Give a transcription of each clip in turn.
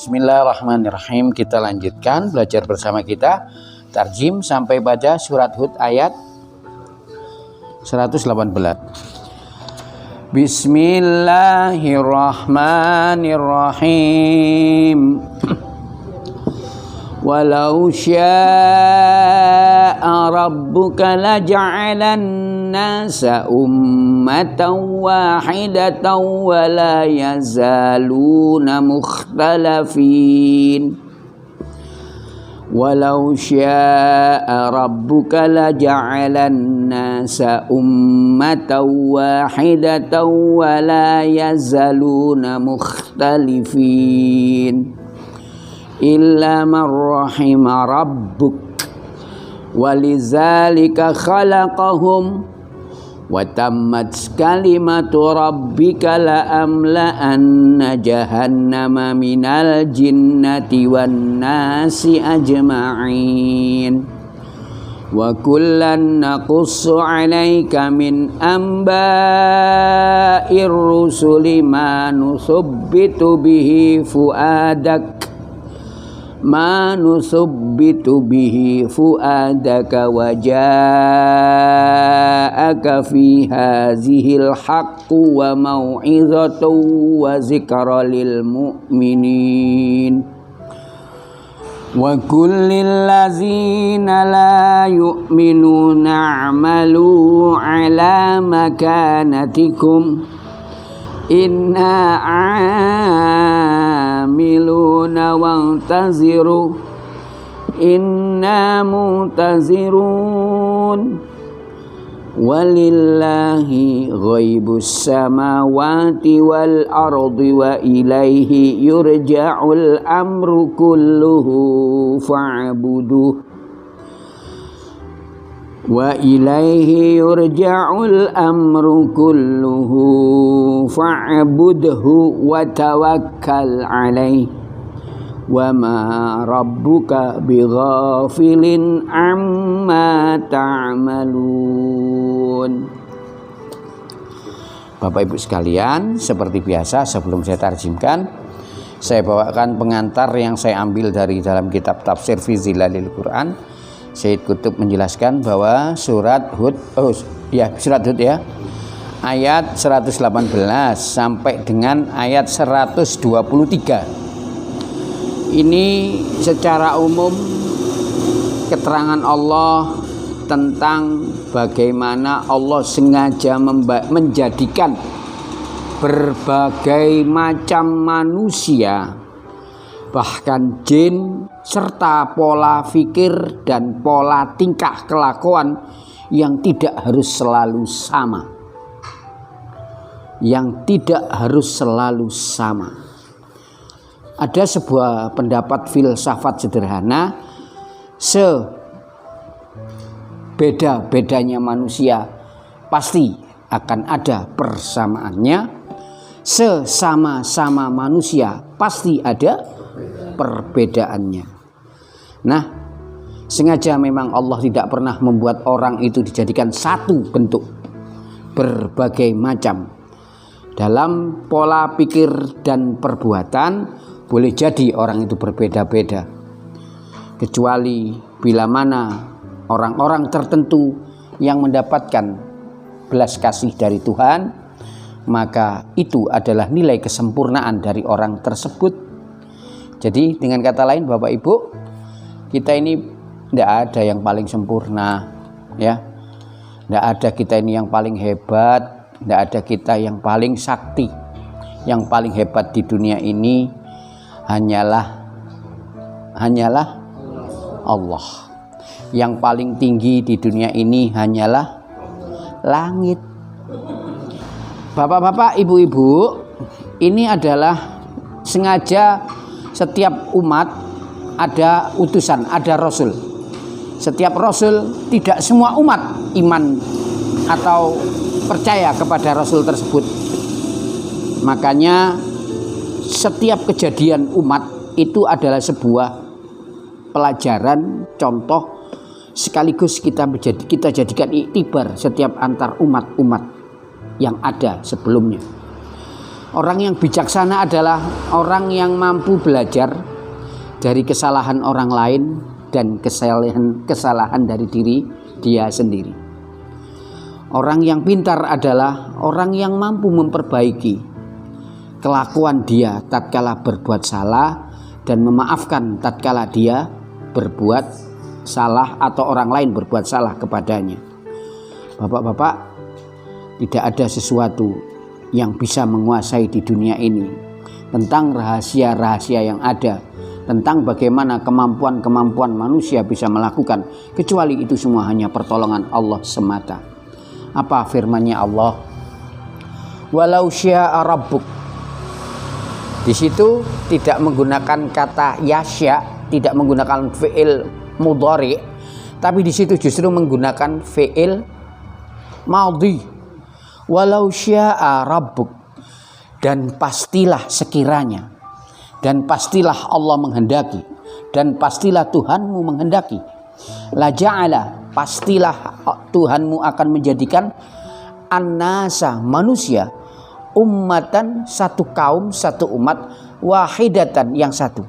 Bismillahirrahmanirrahim. Kita lanjutkan belajar bersama kita tarjim sampai pada surat Hud ayat 118. Bismillahirrahmanirrahim. Walau syaa rabbuka laja'alan nasa ummatan wahidatan wa la yazaluna mukhtalafin. Walau syaa rabbuka laja'alan nasa ummatan wahidatan wa la yazaluna mukhtalifin. Illa man rahima rabbuk walizalika khalaqahum wa tammat kalimatu rabbika la amla'anna jahannama minal jinnati wan nasi ajma'in wa kullan naqussu 'alaika min amba'ir rusuli ma nusabbitu bihi fu'adak wa ja'aka fi hazihil haqqu wa mau'izatu wa zikra lil mu'minin wa kullil ladzina la yu'minuna a'malu ala makanatikum inna amiluna wantaziru inna muntazirun walillahi ghaibus samawati wal ardi wa ilaihi yurja'ul amru kulluhu fa'buduh wa ilaihi yurja'ul amru kulluhu fa'budhu wa tawakkal alaihi wa ma rabbuka bighafilin amma ta'malun. Bapak Ibu sekalian, seperti biasa sebelum saya tarjimkan, saya bawakan pengantar yang saya ambil dari dalam kitab Tafsir fi Zilalil Quran. Syed Qutb menjelaskan bahwa surat Hud ayat 118 sampai dengan ayat 123 ini secara umum keterangan Allah tentang bagaimana Allah sengaja menjadikan berbagai macam manusia, bahkan jin, serta pola fikir dan pola tingkah kelakuan yang tidak harus selalu sama. Ada sebuah pendapat filsafat sederhana, sebeda-bedanya manusia pasti akan ada persamaannya, sesama-sama manusia pasti ada perbedaannya. Nah, sengaja memang Allah tidak pernah membuat orang itu dijadikan satu bentuk, berbagai macam. Dalam pola pikir dan perbuatan boleh jadi orang itu berbeda-beda, kecuali bila mana orang-orang tertentu yang mendapatkan belas kasih dari Tuhan, maka itu adalah nilai kesempurnaan dari orang tersebut. Jadi dengan kata lain Bapak Ibu, kita ini tidak ada yang paling sempurna, ya. Tidak ada kita ini yang paling hebat, tidak ada kita yang paling sakti. Yang paling hebat di dunia ini hanyalah Allah. Yang paling tinggi di dunia ini hanyalah langit. Bapak-bapak, ibu-ibu, ini adalah sengaja setiap umat ada utusan, ada rasul. Setiap rasul, tidak semua umat iman atau percaya kepada rasul tersebut. Makanya setiap kejadian umat itu adalah sebuah pelajaran, contoh, sekaligus kita jadikan iktibar setiap antar umat-umat yang ada sebelumnya. Orang yang bijaksana adalah orang yang mampu belajar dari kesalahan orang lain dan kesalahan dari diri dia sendiri. Orang yang pintar adalah orang yang mampu memperbaiki kelakuan dia tatkala berbuat salah dan memaafkan tatkala dia berbuat salah atau orang lain berbuat salah kepadanya. Bapak-bapak, tidak ada sesuatu yang bisa menguasai di dunia ini tentang rahasia-rahasia yang ada, tentang bagaimana kemampuan-kemampuan manusia bisa melakukan, kecuali itu semua hanya pertolongan Allah semata. Apa firman-Nya Allah? Walau syaa rabbuk. Di situ tidak menggunakan kata yasya, tidak menggunakan fi'il mudhari, tapi di situ justru menggunakan fi'il madhi. Walau syaa rabbuk, dan pastilah sekiranya, dan pastilah Allah menghendaki, dan pastilah Tuhanmu menghendaki. La ja'ala, pastilah Tuhanmu akan menjadikan an-nasa, manusia, ummatan, satu kaum, satu umat, wahidatan, yang satu.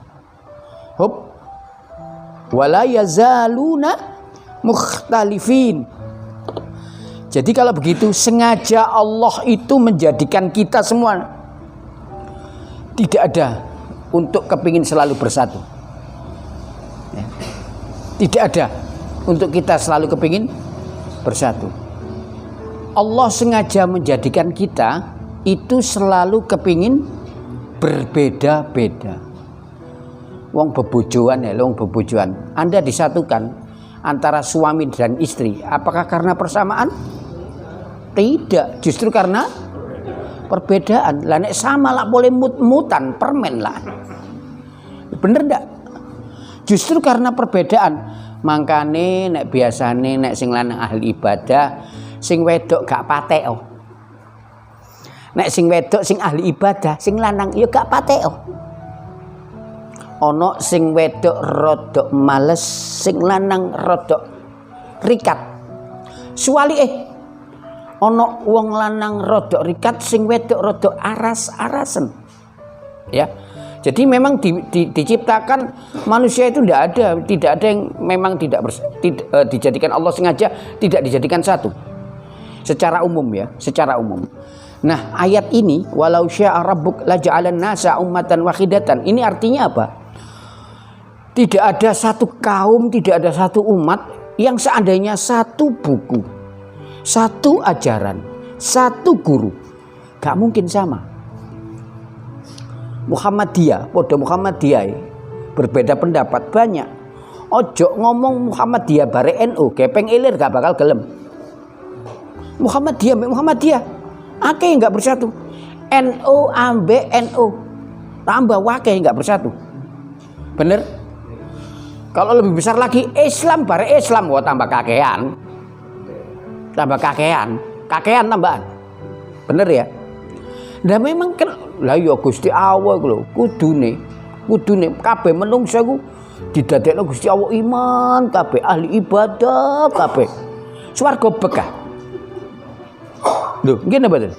Wala yazaluna mukhtalifin. Jadi kalau begitu sengaja Allah itu menjadikan kita semua tidak ada untuk kepingin selalu bersatu. Ya. Tidak ada untuk kita selalu kepingin bersatu. Allah sengaja menjadikan kita itu selalu kepingin berbeda-beda. Wong bebojoan ya, wong bebojoan. Anda disatukan antara suami dan istri. Apakah karena persamaan? Tidak, justru karena perbedaan. Lah nek sama lah boleh mut-mutan permen lah. Bener ndak? Justru karena perbedaan. Mangkane nek biasane nek sing lanang ahli ibadah, sing wedok gak pateo. Nek sing wedok sing ahli ibadah, sing lanang ya gak pateo. Ono sing wedok rodok males, sing lanang rodok rikat. Suwali ono wong lanang rodok rikat, sing wedok rodok aras-arasen. Ya. Jadi memang diciptakan manusia itu tidak ada yang memang dijadikan Allah sengaja tidak dijadikan satu. Secara umum ya, secara umum. Nah, ayat ini walau syaa rabbuk laja'alan nasa ummatan wahidatan. Ini artinya apa? Tidak ada satu kaum, tidak ada satu umat yang seandainya satu buku, satu ajaran, satu guru, gak mungkin sama. Muhammadiyah, podo Muhammadiyah berbeda pendapat banyak. Ojo ngomong Muhammadiyah bare NU, gepeng ilir gak bakal gelem. Muhammadiyah, akeh nggak bersatu. NU ambe NU, tambah wakeh nggak bersatu. Bener? Kalau lebih besar lagi Islam bare Islam, wah tambah kakean, kakean tambahan. Bener ya? Nah memang kan lah ya Gusti Allah lho, kudune kabeh menungsa ku didadekno Gusti Allah iman, kabeh ahli ibadah, kabeh swarga bekah. Lho, ngene mboten.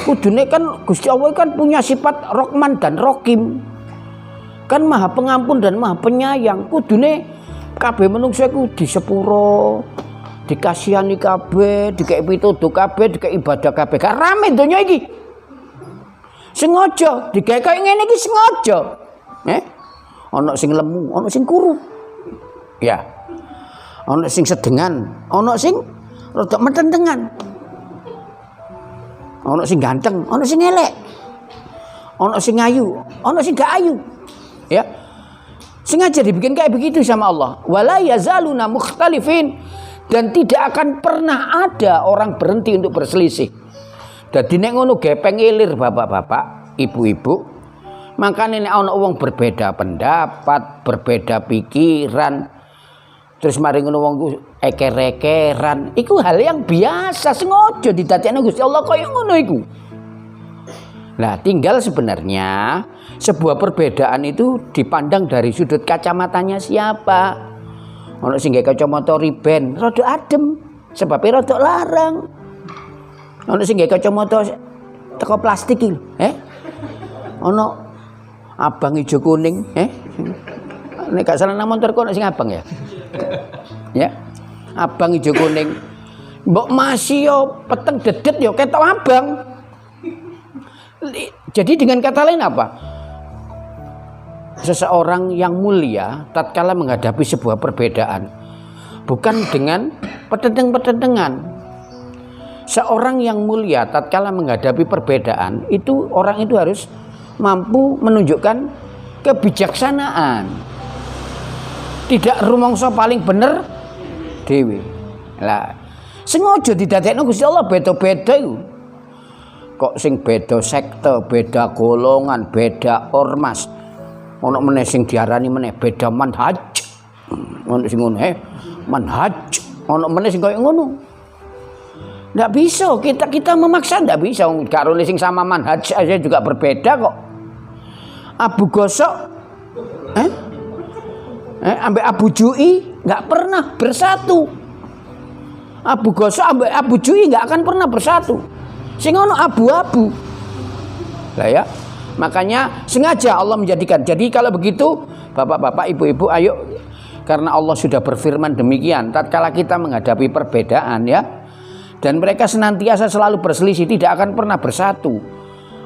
Kudune kan Gusti Allah kan punya sifat Rahman dan Rahim. Kan Maha Pengampun dan Maha Penyayang. Kudune kabeh menungsa ku disepuro, dikasihani kabeh, dikek pituduh kabeh, dikek ibadah kabeh. Gak rame donya iki. Sengaja digawe kaya ngene iki sengaja. Ana sing lemu, ana sing kuru. Ya. Ana sing sedengan, ana sing rada metentengan. Ana sing ganteng, ana sing elek. Ana sing ayu, ana sing gak ayu. Ya. Sengaja dibikin kayak begitu sama Allah. Wala yazaluna mukhtalifin, dan tidak akan pernah ada orang berhenti untuk berselisih. Dadi nek ngono gepeng ilir bapak-bapak, ibu-ibu. Makane nek ana wong berbeda pendapat, berbeda pikiran, terus mari ngono wong eker-ekeran, iku hal yang biasa, sengaja didadekno Gusti Allah kaya ngono iku. Nah, tinggal sebenarnya sebuah perbedaan itu dipandang dari sudut kacamatanya siapa. Ono sing gawe kacamata riben, rada adem, sebabnya rada larang. Ono sing gawe kacamata teko plastik iki. Ono abang ijo kuning, nek gak salah nang montorku ono sing abang ya. Ya. Abang ijo kuning. Mbok masih yo peteng dedet yo ketok abang. Jadi dengan kata lain apa? Seseorang yang mulia tatkala menghadapi sebuah perbedaan bukan dengan petendeng-petendengan. Seorang yang mulia tatkala menghadapi perbedaan itu orang itu harus mampu menunjukkan kebijaksanaan. Tidak rumangsa paling bener dhewe. Lah, sengaja didadekno Gusti Allah beda-beda iku. Kok sing beda sekte, beda golongan, beda ormas. Ono meneh sing diarani meneh beda manhaj. Ono sing ngono manhaj. Ono meneh sing koyo ngono. Ndak bisa kita memaksa, ndak bisa. Karo sing sama manhaj aja juga berbeda kok. Abu Gosok ambek Abu Jui nggak pernah bersatu. Abu Gosok ambek Abu Jui nggak akan pernah bersatu. Sing ono abu-abu. Lah ya. Makanya sengaja Allah menjadikan. Jadi kalau begitu bapak-bapak, ibu-ibu, ayo, karena Allah sudah berfirman demikian. Tatkala kita menghadapi perbedaan ya, dan mereka senantiasa selalu berselisih, tidak akan pernah bersatu.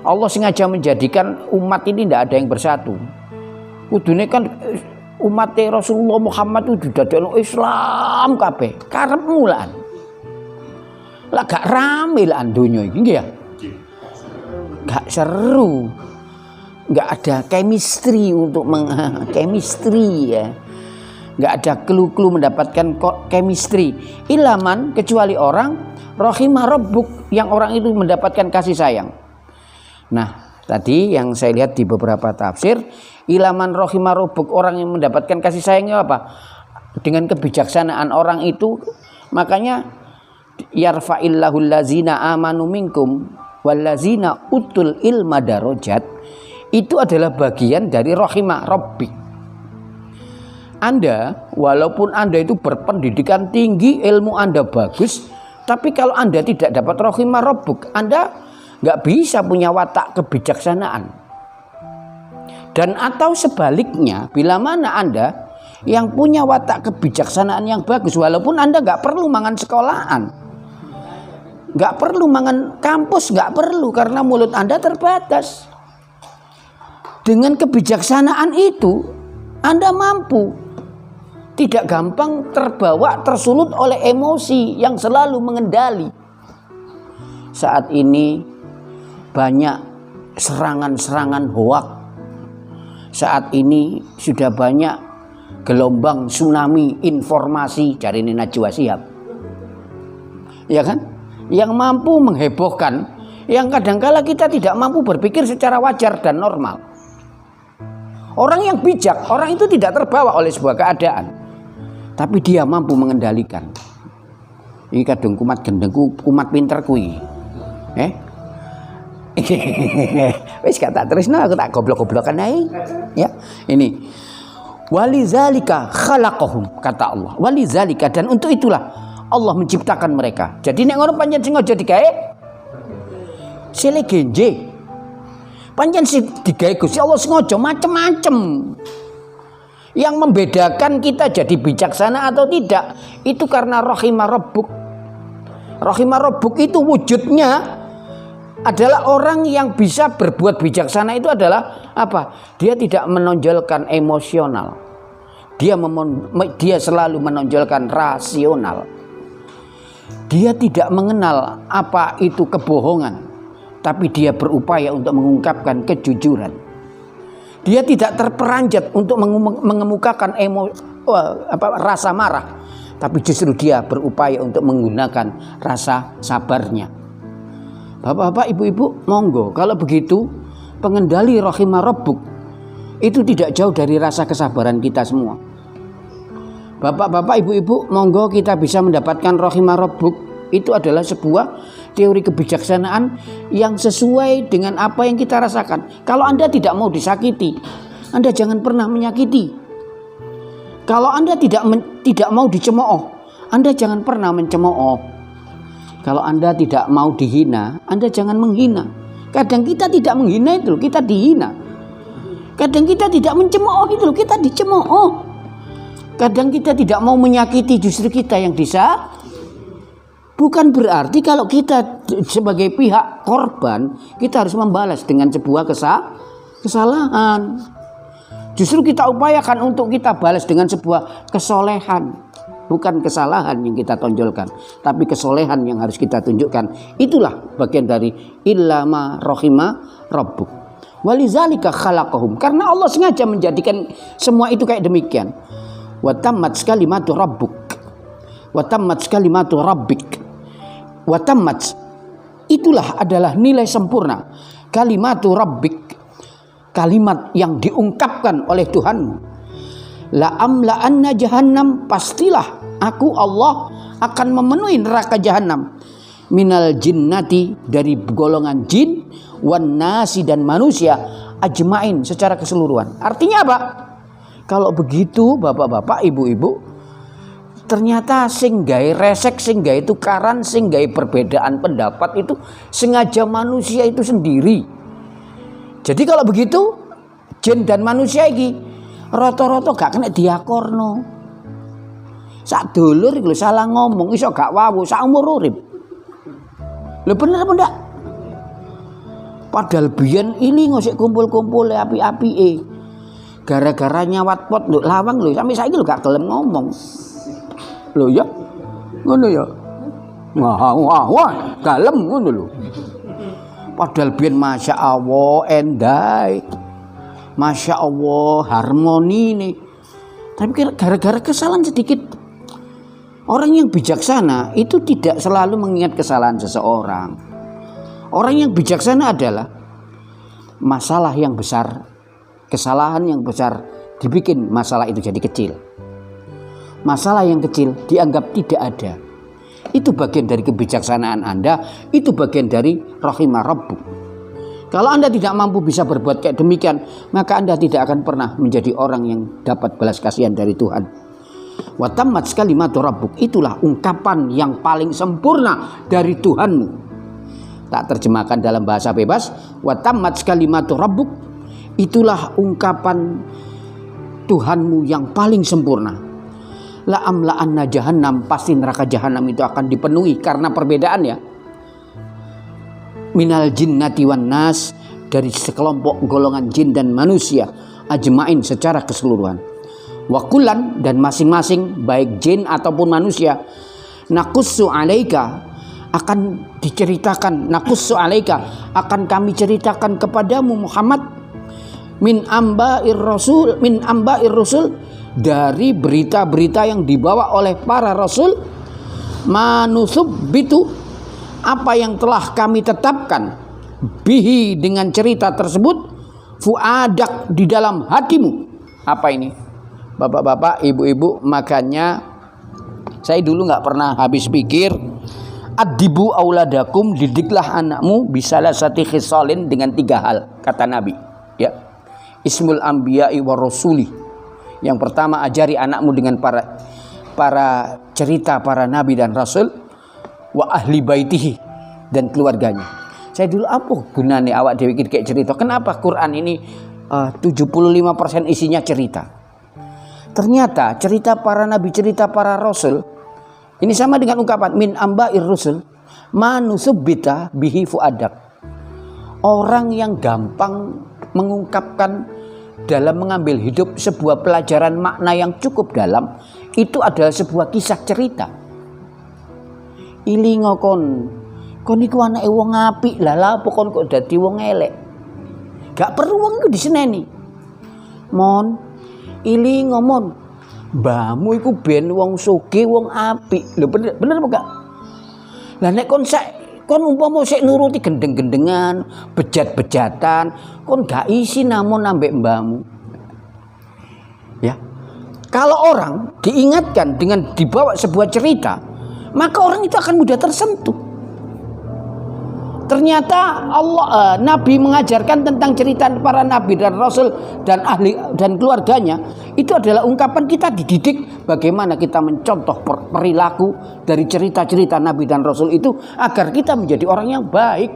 Allah sengaja menjadikan umat ini tidak ada yang bersatu. Kudune kan umat Rasulullah Muhammad itu dadekno Islam kabeh. Karepmu lan. Lah gak rame lan donya iki nggih ya. Gak seru. Nggak ada chemistry untuk chemistry ya, nggak ada clue mendapatkan chemistry ilaman kecuali orang rahimah rabbuk, yang orang itu mendapatkan kasih sayang. Nah tadi yang saya lihat di beberapa tafsir, ilaman rahimah rabbuk, orang yang mendapatkan kasih sayangnya apa? Dengan kebijaksanaan orang itu. Makanya yarfa'illahul lazina amanu minkum wallazina utul ilma darajat. Itu adalah bagian dari rahimah rabbik. Anda, walaupun Anda itu berpendidikan tinggi, ilmu Anda bagus, tapi kalau Anda tidak dapat rahimah rabbuk, Anda nggak bisa punya watak kebijaksanaan. Dan atau sebaliknya, bila mana Anda yang punya watak kebijaksanaan yang bagus, walaupun Anda nggak perlu mangan sekolahan, nggak perlu mangan kampus, nggak perlu, karena mulut Anda terbatas. Dengan kebijaksanaan itu Anda mampu tidak gampang terbawa, tersulut oleh emosi yang selalu mengendali. Saat ini banyak serangan-serangan hoak. Saat ini sudah banyak gelombang tsunami informasi dari Najwa Shihab. Ya kan? Yang mampu menghebohkan, yang kadangkala kita tidak mampu berpikir secara wajar dan normal. Orang yang bijak, orang itu tidak terbawa oleh sebuah keadaan, tapi dia mampu mengendalikan. Ini kadung kumat gendengku, kumat pinter kui. Wis kata terus, aku tak goblok-goblokan ae. Ya, ini. Walizalika khalaqahum, kata Allah. Walizalika, dan untuk itulah Allah menciptakan mereka. Jadi nek ngono pancen sing aja digawe sile genje. Pancen sing digawe Gusti Allah sengaja macem-macem. Yang membedakan kita jadi bijaksana atau tidak itu karena rahimah rabbuk. Rahimah rabbuk itu wujudnya adalah orang yang bisa berbuat bijaksana itu adalah apa? Dia tidak menonjolkan emosional. Dia selalu menonjolkan rasional. Dia tidak mengenal apa itu kebohongan, tapi dia berupaya untuk mengungkapkan kejujuran. Dia tidak terperanjat untuk mengemukakan rasa marah, tapi justru dia berupaya untuk menggunakan rasa sabarnya. Bapak-bapak, ibu-ibu, monggo kalau begitu pengendali rahimah rabbuk itu tidak jauh dari rasa kesabaran kita semua. Bapak-bapak, ibu-ibu, monggo kita bisa mendapatkan rahimah rabbuk. Itu adalah sebuah teori kebijaksanaan yang sesuai dengan apa yang kita rasakan. Kalau Anda tidak mau disakiti, Anda jangan pernah menyakiti. Kalau Anda tidak mau dicemooh, Anda jangan pernah mencemooh. Kalau Anda tidak mau dihina, Anda jangan menghina. Kadang kita tidak menghina itu loh, kita dihina. Kadang kita tidak mencemooh itu loh, kita dicemooh. Kadang kita tidak mau menyakiti, justru kita yang bukan berarti kalau kita sebagai pihak korban kita harus membalas dengan sebuah kesalahan. Justru kita upayakan untuk kita balas dengan sebuah kesolehan. Bukan kesalahan yang kita tonjolkan, tapi kesolehan yang harus kita tunjukkan. Itulah bagian dari illama rohima rabbuk. Walizalika khalaqahum. Karena Allah sengaja menjadikan semua itu kayak demikian. Wa tammat kalimatu rabbuk. Wa tammat kalimatu rabbik. Wa tammat, itulah adalah nilai sempurna. Kalimatu rabbik, kalimat yang diungkapkan oleh Tuhan. La amla'anna jahannam, pastilah aku Allah akan memenuhi neraka jahannam. Minal jinnati, dari golongan jin, wan nasi, dan manusia, ajmain, secara keseluruhan. Artinya apa? Kalau begitu bapak-bapak, ibu-ibu, ternyata sing gawe resek, sing gawe tukaran, sing gawe perbedaan pendapat itu sengaja manusia itu sendiri. Jadi kalau begitu jin dan manusia iki rata-rata gak kena diakorno. Sak dulur iku salah ngomong iso gak wawu sak umur urip. Lho bener apa ndak? Padahal biyen ili ngosek kumpul-kumpul api-apike. Gara-gara nyawat pot nduk lawang lho, sampe saiki lho gak gelem ngomong. Lho ya. Ngono ya. Wah, kalem ngono lho. Padahal biyen Masya Allah endai. Masya Allah harmoni nih. Tapi gara-gara kesalahan sedikit. Orang yang bijaksana itu tidak selalu mengingat kesalahan seseorang. Orang yang bijaksana adalah masalah yang besar, kesalahan yang besar dibikin masalah itu jadi kecil. Masalah yang kecil dianggap tidak ada. Itu bagian dari kebijaksanaan Anda, itu bagian dari rahimah rabbuk. Kalau Anda tidak mampu bisa berbuat kayak demikian, maka Anda tidak akan pernah menjadi orang yang dapat belas kasihan dari Tuhan. Wa tammat kalimatu rabbuk, itulah ungkapan yang paling sempurna dari Tuhanmu. Tak terjemahkan dalam bahasa bebas, wa tammat kalimatu rabbuk, itulah ungkapan Tuhanmu yang paling sempurna. La amla'anna jahannam, pasti neraka jahannam itu akan dipenuhi karena perbedaan ya. Minal jinnati wan nas, dari sekelompok golongan jin dan manusia, ajmain, secara keseluruhan. Wakulan, dan masing-masing baik jin ataupun manusia, naqussu alaika, akan diceritakan, naqussu alaika, akan kami ceritakan kepadamu Muhammad, min amba'ir rusul, dari berita-berita yang dibawa oleh para rasul, manusubbitu, apa yang telah kami tetapkan, bihi, dengan cerita tersebut, fuadak, di dalam hatimu. Apa ini? Bapak-bapak, ibu-ibu, makanya saya dulu nggak pernah habis pikir. Adibu auladakum, didiklah anakmu bisalasati khisalin, dengan 3 hal, kata Nabi. Ya, ismul anbiya'i wa rasuli. Yang pertama, ajari anakmu dengan para cerita para nabi dan rasul, wa ahli baitihi, dan keluarganya. Saya dulu apa gunanya awak dewe kayak cerita? Kenapa Quran ini 75% isinya cerita? Ternyata cerita para nabi, cerita para rasul ini sama dengan ungkapan min amba'ir rusul manusubbita bihi fuadak. Orang yang gampang mengungkapkan dalam mengambil hidup sebuah pelajaran makna yang cukup dalam, itu adalah sebuah kisah cerita. Ilingo kon iku anake wong apik, lah apa kon kok dadi wong elek? Gak perlu wong iku diseneni. Mon, ilingo mon, mbahmu iku ben wong sugih, wong apik. Lho bener apa gak? Lah nek kon umpama sik nuruti gendeng-gendengan, bejat-bejatan, kon gak isi namun ambek mbahmu. Ya. Kalau orang diingatkan dengan dibawa sebuah cerita, maka orang itu akan mudah tersentuh. Ternyata Nabi mengajarkan tentang cerita para nabi dan rasul dan ahli dan keluarganya. Itu adalah ungkapan kita dididik bagaimana kita mencontoh perilaku dari cerita-cerita nabi dan rasul itu agar kita menjadi orang yang baik.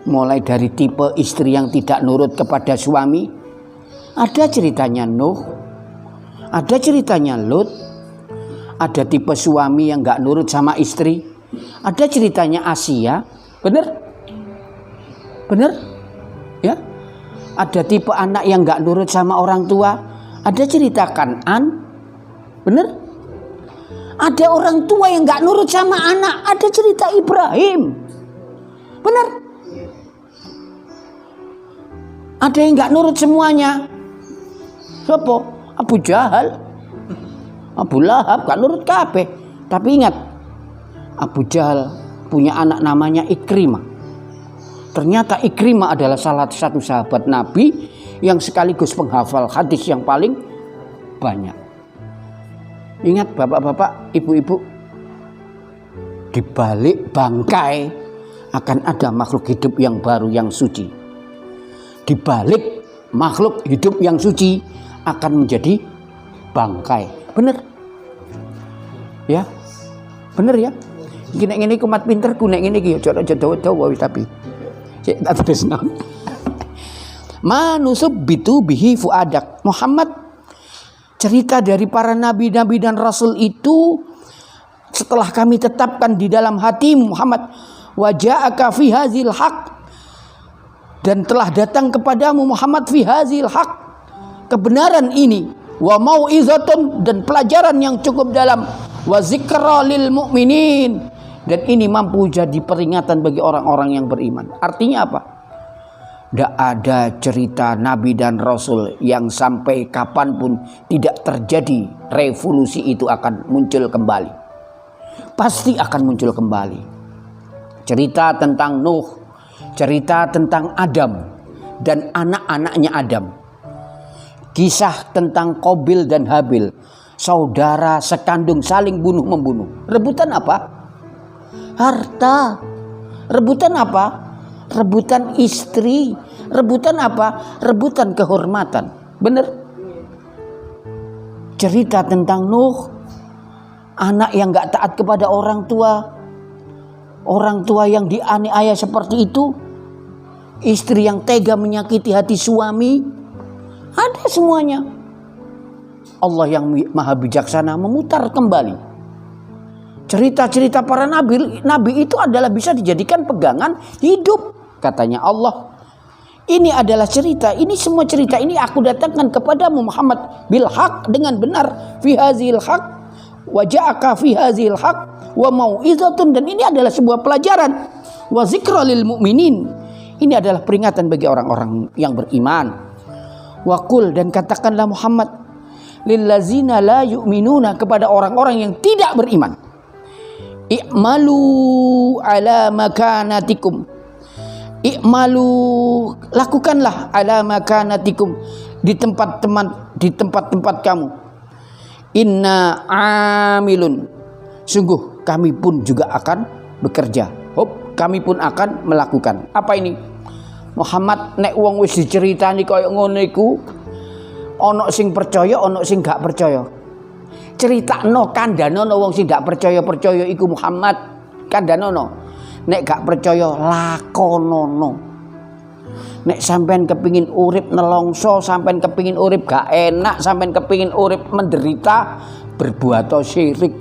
mulai dari tipe istri yang tidak nurut kepada suami, ada ceritanya Nuh, ada ceritanya Lut, ada tipe suami yang nggak nurut sama istri, ada ceritanya Asia, bener ya, ada tipe anak yang nggak nurut sama orang tua, ada cerita Kanan, bener, ada orang tua yang nggak nurut sama anak, ada cerita Ibrahim, bener, ada yang nggak nurut semuanya. Siapa? Abu Jahal, Abu Lahab gak nurut kabeh. Tapi ingat, Abu Jahal punya anak namanya Ikrimah. Ternyata Ikrimah adalah salah satu sahabat Nabi yang sekaligus penghafal hadis yang paling banyak. Ingat bapak-bapak, ibu-ibu, di balik bangkai akan ada makhluk hidup yang baru yang suci. Di balik makhluk hidup yang suci akan menjadi bangkai. Bener ya, bener ya. Nek ngene iki mat pinter ku, nek ngene iki aja dawa-dawa wis tapi cek tak tresno. Manusubbitu bihi fuadak. Muhammad, cerita dari para nabi-nabi dan rasul itu setelah kami tetapkan di dalam hati Muhammad, waja'aka fi hadzal haq, dan telah datang kepadamu Muhammad fi hadzal haq, kebenaran ini, wa mau'izatun, dan pelajaran yang cukup dalam, wa zikra lil mu'minin, dan ini mampu jadi peringatan bagi orang-orang yang beriman. Artinya apa? Tidak ada cerita nabi dan rasul yang sampai kapanpun tidak terjadi revolusi itu akan muncul kembali. Pasti akan muncul kembali. Cerita tentang Nuh, cerita tentang Adam dan anak-anaknya Adam. Kisah tentang Qabil dan Habil, saudara sekandung saling bunuh-membunuh. Rebutan apa? Harta. Rebutan apa? Rebutan istri. Rebutan apa? Rebutan kehormatan. Bener? Cerita tentang Nuh, anak yang gak taat kepada orang tua yang dianiaya seperti itu, istri yang tega menyakiti hati suami. Ada semuanya. Allah yang maha bijaksana memutar kembali. Cerita-cerita para nabi itu adalah bisa dijadikan pegangan hidup. Katanya Allah, ini adalah cerita, ini semua cerita ini aku datangkan kepadamu Muhammad bil haq, dengan benar, fi hadzal haq, wa ja'aka fi hadzal haq, wa mau'izatun, dan ini adalah sebuah pelajaran, wa zikra lil mu'minin, ini adalah peringatan bagi orang-orang yang beriman. Waqul, dan katakanlah Muhammad, lillazina la yu'minuna, kepada orang-orang yang tidak beriman, i'malu ala makanatikum, i'malu, lakukanlah, ala makanatikum, di tempat-tempat kamu, inna amilun, sungguh kami pun juga akan bekerja, kami pun akan melakukan. Apa ini? Muhammad, nek wong wis diceritani kaya ngono iku, ana sing percaya, ana sing gak percaya. Critakno, kandhanono wong sing gak percaya iku Muhammad, kandhanono. Nek gak percaya, lakonono. Nek sampean kepingin urip nelongso, sampean kepingin urip gak enak, sampean kepingin urip menderita, berbuat syirik.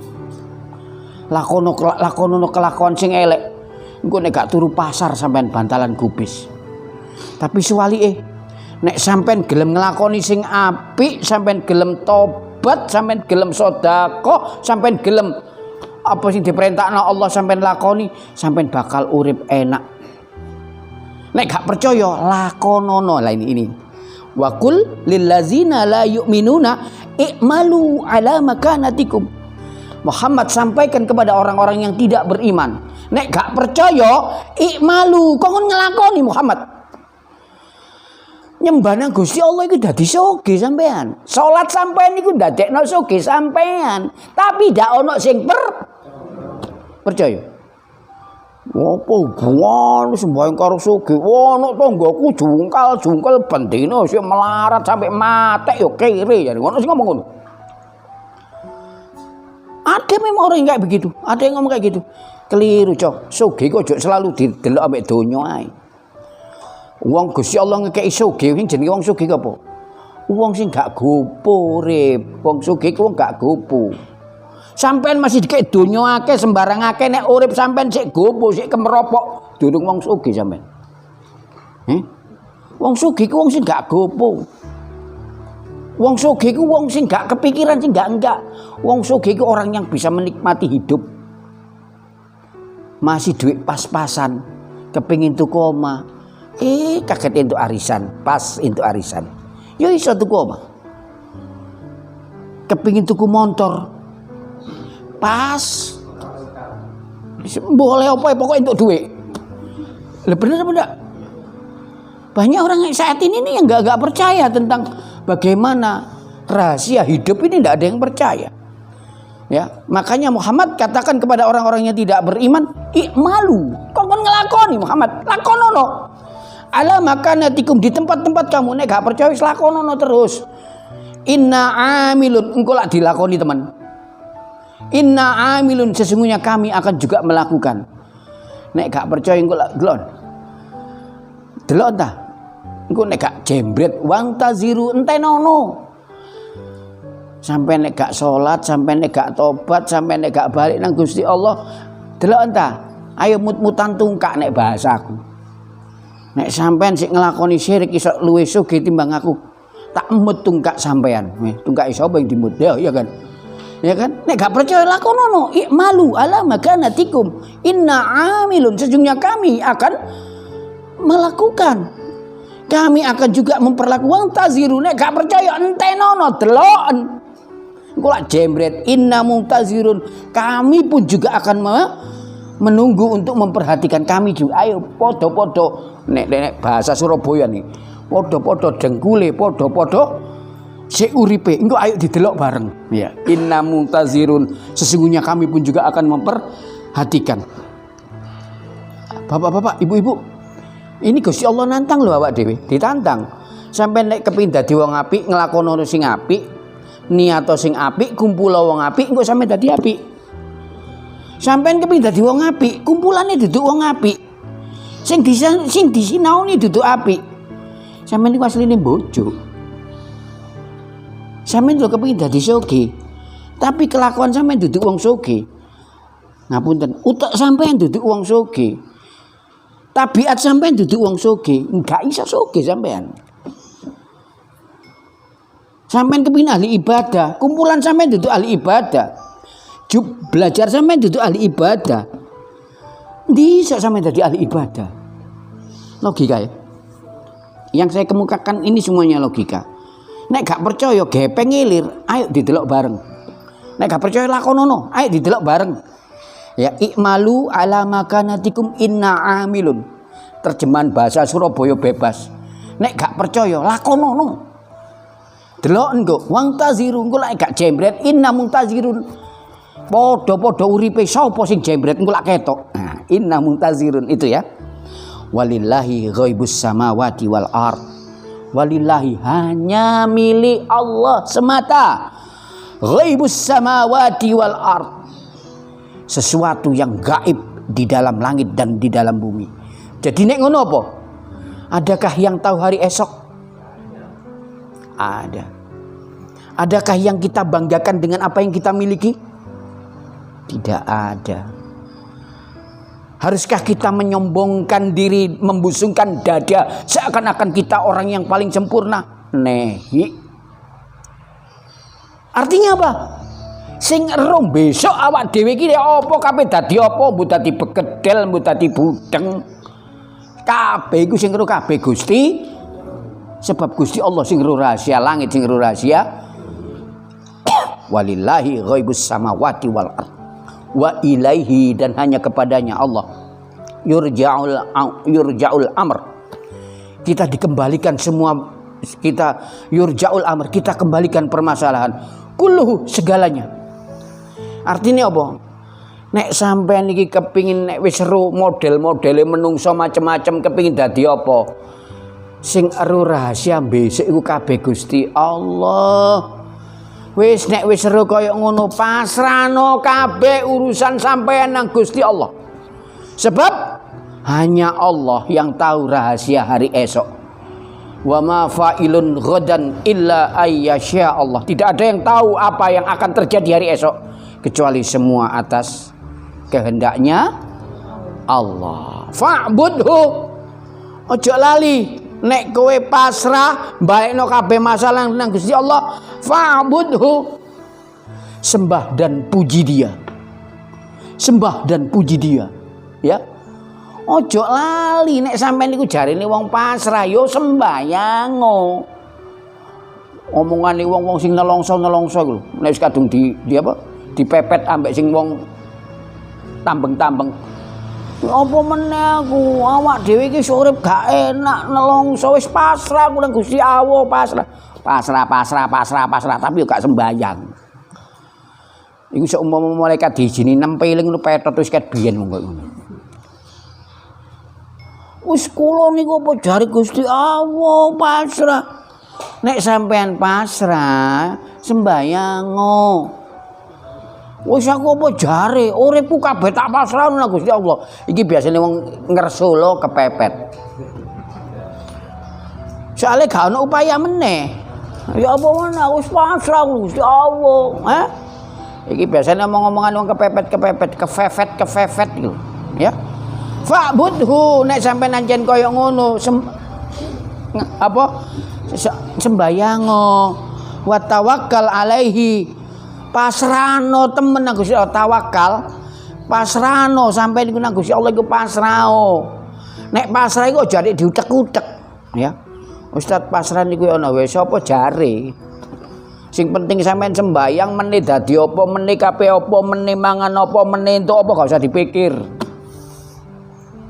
Lakonono kelakuan sing elek. Engko nek gak turu pasar sampean bantalan gubis. Tapi nek sampean gelem nglakoni sing apik, sampean gelem tobat, sampean gelem sedekah, sampean gelem apa sing diperintahna Allah sampean lakoni, sampean bakal urip enak. Nek gak percaya, lakonono. Lah ini. Wa qul lillazina la yu'minuna i'malu ala makanatikum. Muhammad, sampaikan kepada orang-orang yang tidak beriman, nek gak percaya, i'malu, kon nglakoni Muhammad. Nyembah nang Gusti Allah iku dadi sugih sampean. Salat sampean iku ndadekno sugih sampean. Tapi ndak ono sing percaya. Apa hubungan sembahyang karo sugih? Ono tanggaku jungkal bendina sing melarat sampai matek yo kere. Ono sing ngomong ngono. Ada memang orang yang kayak begitu. Ada yang ngomong kayak gitu. Keliru, Cok. Sugih kok selalu didelok ambek donya ae. Wong Gusti Allah ngekeki sugih sing jenenge wong sugih apa? Wong sing gak gopo rep. Wong sugih ku wong gak gopo. Sampeyan masih dikek donya akeh sembarang akeh nek urip sampeyan sik gopo, sik kemeropok, durung wong sugih sampeyan. Wong sugih ku wong sing gak gopo. Wong sugih ku wong sing gak kepikiran sing enggak. Wong sugih ku orang yang bisa menikmati hidup. Masih duit pas-pasan, kepingin tuku omah. Kaget entuk arisan, pas entuk arisan. Ya iso tuku omah. Kepingin tuku motor. Pas. Boleh apa pokoknya entuk duit. Lah bener apa enggak? Banyak orang saat ini nih yang enggak percaya tentang bagaimana rahasia hidup ini, tidak ada yang percaya. Ya, makanya Muhammad katakan kepada orang-orang yang tidak beriman, "I'malu." Kok kon ngelakoni Muhammad? Lakonono. Ala makanatikum, di tempat-tempat kamu nek gak percaya wis lakonono terus. Inna amilun, engko lak dilakoni teman. Inna amilun, sesungguhnya kami akan juga melakukan. Nek gak percaya engko lak delon. Delok ta? Engko nek gak jembret wang taziru entenono. Sampai nek gak salat, sampai nek gak tobat, sampai nek gak balik nang Gusti Allah, delok ta? Ayo mut-mutan tungkak nek bahasaku. Nek sampean sik nglakoni syirik iso luwih sugih timbang aku, tak emut tungkak sampean. Tungkak sapa yang dimut? Ya kan? Ya kan? Nek gak percaya lakonono, i'malu ala makanatikum. Inna amilun, sesungguhnya kami akan melakukan. Kami akan juga memperlakukan taziru. Nek gak percaya entenono delok. Engko lak jembret inna muntazirun. Kami pun juga akan menunggu untuk memperhatikan kami juga. Ayo podo-podo nek bahasa Surabaya nih. Podo-podo dengkule, podo-podo sik uripe. Engko ayo didelok bareng. Ya, inna muntazirun. Sesungguhnya kami pun juga akan memperhatikan. Bapak-bapak, ibu-ibu, ini Gusti Allah nantang lho awak dhewe, ditantang. Sampai nek kepengin dadi wong apik, nglakono sing apik, niat sing apik, kumpul wong apik, engko sampe dadi apik. Sampeyan kepengin dadi wong apik, kumpulane duduk wong apik. Sing disinaoni duduk apik. Sampeyan iki asline bojo. Sampeyan lho kepengin dadi sugih. Tapi kelakuan sampeyan duduk wong sugih. Ngapunten, utek sampeyan duduk wong sugih. Tabiat sampean duduk wong sugih, enggak iso sugih sampean. Sampean kepengin ahli ibadah, kumpulan sampean duduk ahli ibadah. Belajar sampean duduk ahli ibadah. Ndi iso sampean dadi ahli ibadah? Logika ya. Yang saya kemukakan ini semuanya logika. Nek gak percaya gepeng ngilir, ayo didelok bareng. Nek gak percaya lakonono, ayo didelok bareng. Ya, i'malu ala makanatikum inna amilun. Terjemahan bahasa Surabaya bebas. Nek gak percaya lakonono. Delok engko wang taziru engko lek gak jembret inna muntazirun. Padha-padha uripe sapa sing jembret engko lak ketok. Nah, inna muntazirun itu ya. Walillahi ghaibus samawati wal ard. Walillahi, hanya milik Allah semata. Ghaibus samawati wal ard. Sesuatu yang gaib di dalam langit dan di dalam bumi. Jadi nek ngono apa? Adakah yang tahu hari esok? Ada. Adakah yang kita banggakan dengan apa yang kita miliki? Tidak ada. Haruskah kita menyombongkan diri, membusungkan dada seakan-akan kita orang yang paling sempurna? Nehi. Artinya apa? Sing ero besok awak dhewe iki apa kabeh dadi apa, mbok dadi bekedel, mbok dadi budeng. Kabeh iku sing ero kabeh Gusti. Sebab Gusti Allah sing ero rahasia langit, sing ero rahasia. Walillahi ghaibus samawati wal ard. Wa ilaihi, dan hanya kepadanya Allah yurja'ul amr. Kita dikembalikan semua, kita yurja'ul amr, kita kembalikan permasalahan. Kulluhu, segalanya. Artinya apa? Nek sampean iki kepingin nek wis seru model-modele menungso macem-macem kepingin dadi apa? Sing ero rahasia besok iku kabeh Gusti Allah. Wis nek wis seru kaya ngono pasrahno kabeh urusan sampean nang Gusti Allah. Sebab Hanya Allah yang tahu rahasia hari esok. Wa ma fa'ilun ghadan illa ayyasha Allah. Tidak ada yang tahu apa yang akan terjadi hari esok kecuali semua atas kehendaknya Allah. Fa'budhu. Ojo lali nek kowe pasrah balekno kabeh masalah nang Gusti Allah. Fa'budhu. Sembah dan puji Dia. Sembah dan puji Dia. Ya. Ojo lali nek sampean niku jarine wong pasrah yo sembayang. Omongane wong-wong sing nelongso-nelongso iku nek wis kadung di apa? Dipepet ambek sing wong tambeng-tambeng. Apa meneh aku awak dhewe iki urip gak enak nelongso wis pasrah aku nang Gusti Allah pasrah tapi yo gak sembayang. Iku seumpama malaikat diizini nempeling ngono petot wis ket biyen monggo ngono. Wis kula niku apa jare Gusti Allah pasrah. Nek sampean pasrah sembayang. Wis aku apa jare uripku kabeh tak pasrah nang Gusti Allah. Iki biasane wong ngersula kepepet. Soale gak ono upaya meneh. Ya apa meneh wis pasrah Gusti Allah, Iki biasanya omong-omongan wong kepepet, kefefet gitu, ya. Fa'budhu nek sampean anjen kaya ngono sembayang wa tawakkal alaihi pasrano temen nang Gusti Allah tawakal pasrano sampean iku nang Gusti Allah iku pasrao nek pasrah iku aja diutek-utek ya Ustaz pasrah niku ana wae sapa jare sing penting sampean sembayang meneh dadi apa meneh kabeh apa meneh mangan apa meneh entuk apa gak usah dipikir.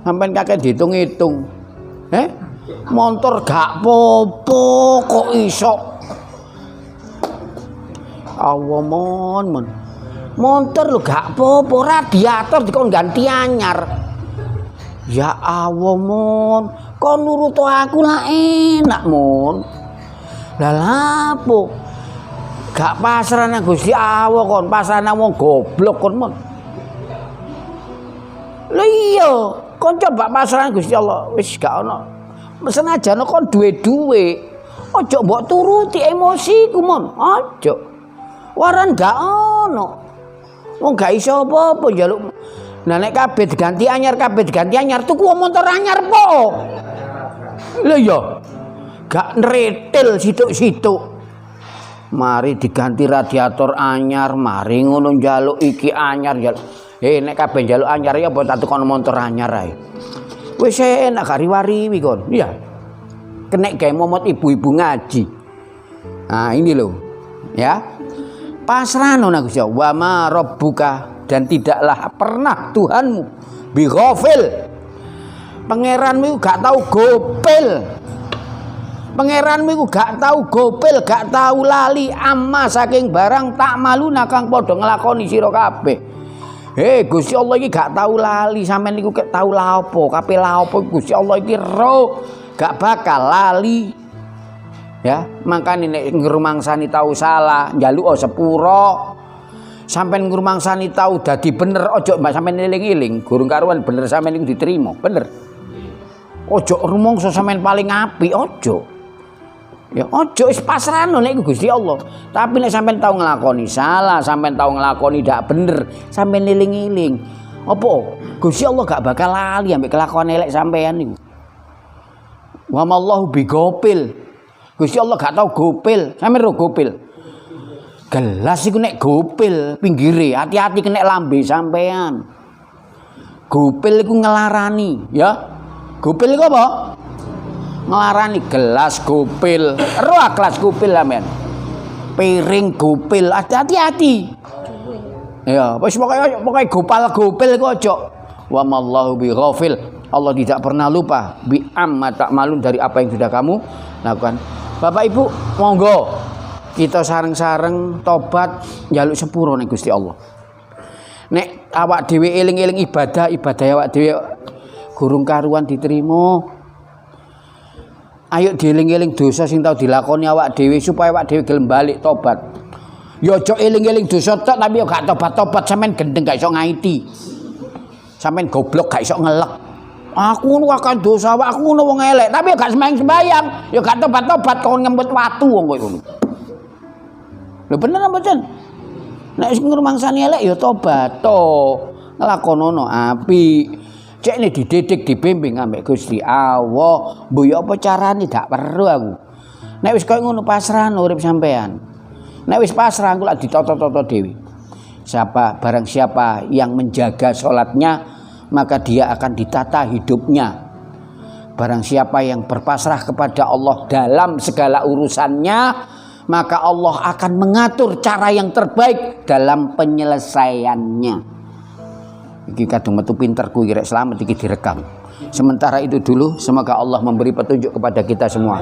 Sampai kakek dihitung-hitung, motor gak popo kok iso. Awamon, motor lu gak popo radiator dikon ganti anyar. Ya awamon, kon nurut aku lah enak mon. Lah lapo? Gak pasrah nang Gusti Allah kon pasrah nang wong goblok kon mon. Lha iya. Kon coba pasrah Gusti Allah wis gak ono senajan kon duwe-duwe aja mbok turuti emosiku mon aja waran gak ono wong gak iso apa-apa njaluk nah nek kabeh diganti anyar tuku motor anyar po lha iya gak nretil situk-situk mari diganti radiator anyar mari ngono njaluk iki anyar njaluk nek kabeh njaluk anyar ya apa tak tukon motor anyar ae. Wis enak gak riwari kon. Iya. Kenek gawe momot ibu-ibu ngaji. Nah, ini loh. Ya. Pasrahno nang Gusti Allah. Wa ma rabbuka dan tidaklah pernah Tuhanmu bi ghafil. Pangeranmu gak tahu gopil. Pangeranmu iku gak tahu gopil, gak tahu lali amma saking barang tak maluna kang padha nglakoni sira kabeh. Gusti Allah iki gak tahu lali sampean niku gak tahu la apa kabeh la apa Gusti Allah iki ro gak bakal lali ya makane nek ngrumangsani tahu salah njaluk sepuro sampean ngrumangsani tahu dadi bener ojo mbak sampean eling-eling gurung karuan bener sampean niku diterima bener ojo rumangsa sampean paling apik ojo ya ojo wis pasrahno nek Gusti Allah. Tapi nek sampean tau nglakoni salah, sampean tau nglakoni ndak bener, sampean eling-eling. Apa? Gusti Allah gak bakal lali ambek kelakuan elek sampean niku. Wa mallahu bigopil. Gusti Allah gak tau gopil. Sampeyan ro gopil. Gelas iku nek gopil pinggire, hati-hati kena lambe sampean. Gopil iku ngelarani, ya. Gopil iku apa? Ngelarani gelas gopil, roh gelas gopil sampean. Piring gopil, hati-hati. Ya, wis pokoke gopal gopil iku aja. Wa mallahu bi ghafil. Allah tidak pernah lupa bi amma ta'malun dari apa yang sudah kamu lakukan. Bapak Ibu, monggo kita sareng-sareng tobat njaluk sepuro ning Gusti Allah. Nek awak dhewe eling-eling ibadah awak dhewe gurung karuan diterima. Ayo dieling-eling dosa sing tau dilakoni awak dhewe supaya awak dhewe gelem balik tobat. Ya aja eling-eling dosa tok tapi yo gak tobat-tobat sampean gendeng gak iso ngaiti. Sampean goblok gak iso ngelek. Aku ngono akeh dosa, aku ngono wong elek, tapi gak sembayang, ya gak tobat-tobat kon ngempet watu wong koyo ngono. Lho bener apa jan? Nek wis ngrumangsani elek ya tobat to. Nglakonono apik. Cek ini dididik dibimbing ambek Gusti Allah. Mbuh ya apa carane gak perlu aku. Nek wis koyo ngono pasrah urip sampean. Nek wis pasrah aku lak ditata-tata dhewe. Barang siapa yang menjaga salatnya maka dia akan ditata hidupnya. Barang siapa yang berpasrah kepada Allah dalam segala urusannya, maka Allah akan mengatur cara yang terbaik dalam penyelesaiannya. Iki kadung metu pinterku iki rek slamet iki direkam. Sementara itu dulu, semoga Allah memberi petunjuk kepada kita semua.